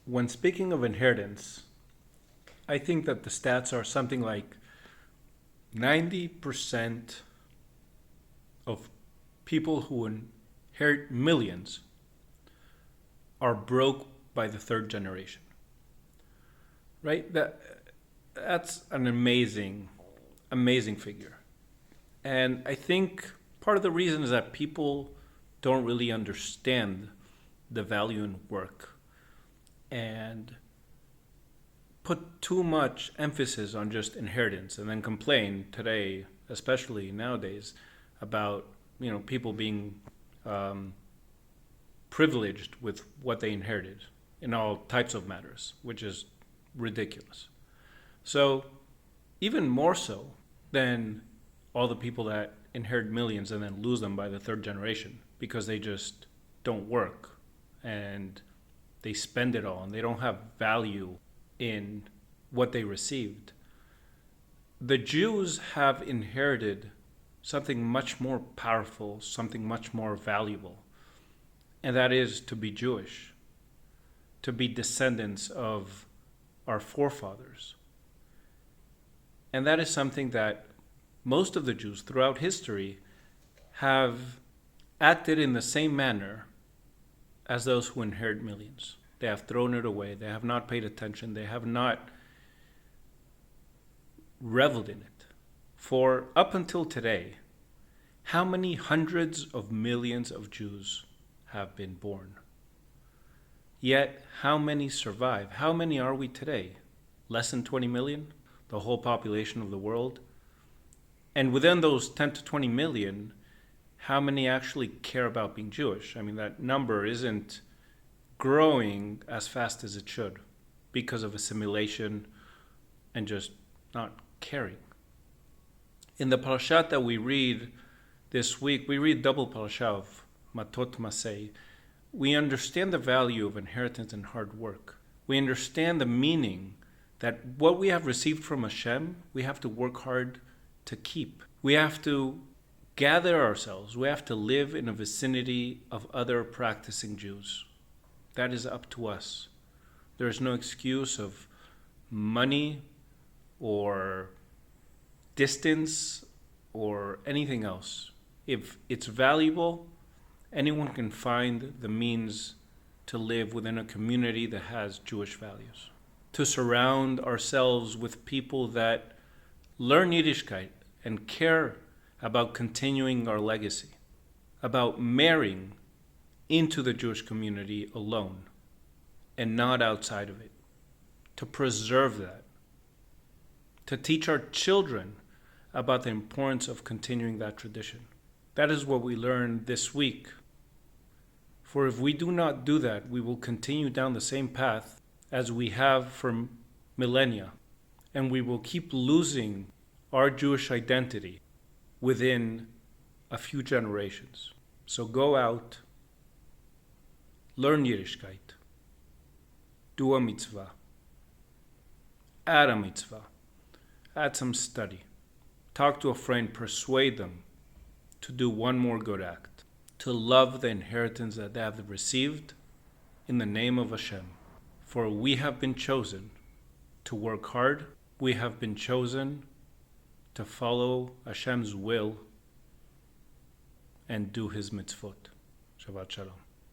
When speaking of inheritance, I think that the stats are something like 90% of people who inherit millions are broke by the third generation. Right? That's an amazing figure. And I think part of the reason is that people don't really understand the value in work and put too much emphasis on just inheritance and then complain today, especially nowadays, about people being privileged with what they inherited in all types of matters, which is ridiculous. So even more so than all the people that inherit millions and then lose them by the third generation because they just don't work and they spend it all and they don't have value in what they received. The Jews have inherited something much more powerful, something much more valuable, and that is to be Jewish, to be descendants of our forefathers. And that is something that most of the Jews throughout history have acted in the same manner as those who inherit millions. They have thrown it away. They have not paid attention. They have not reveled in it. For up until today, how many hundreds of millions of Jews have been born? Yet, how many survive? How many are we today? Less than 20 million? The whole population of the world? And within those 10 to 20 million, how many actually care about being Jewish? I mean, that number isn't growing as fast as it should because of assimilation and just not caring. In the Parashat that we read this week, we read double Parashat of Matot Masei. We understand the value of inheritance and hard work. We understand the meaning that what we have received from Hashem, we have to work hard to keep. We have to gather ourselves. We have to live in a vicinity of other practicing Jews. That is up to us. There is no excuse of money or distance or anything else. If it's valuable, anyone can find the means to live within a community that has Jewish values. To surround ourselves with people that learn Yiddishkeit and care about continuing our legacy, about marrying into the Jewish community alone and not outside of it, to preserve that, to teach our children about the importance of continuing that tradition. That is what we learned this week. For if we do not do that, we will continue down the same path as we have for millennia, and we will keep losing our Jewish identity within a few generations. So go out, learn Yiddishkeit, do a mitzvah, add a mitzvah, add some study, talk to a friend, persuade them to do one more good act, to love the inheritance that they have received in the name of Hashem. For we have been chosen to work hard. We have been chosen to follow Hashem's will and do His mitzvot. Shabbat Shalom.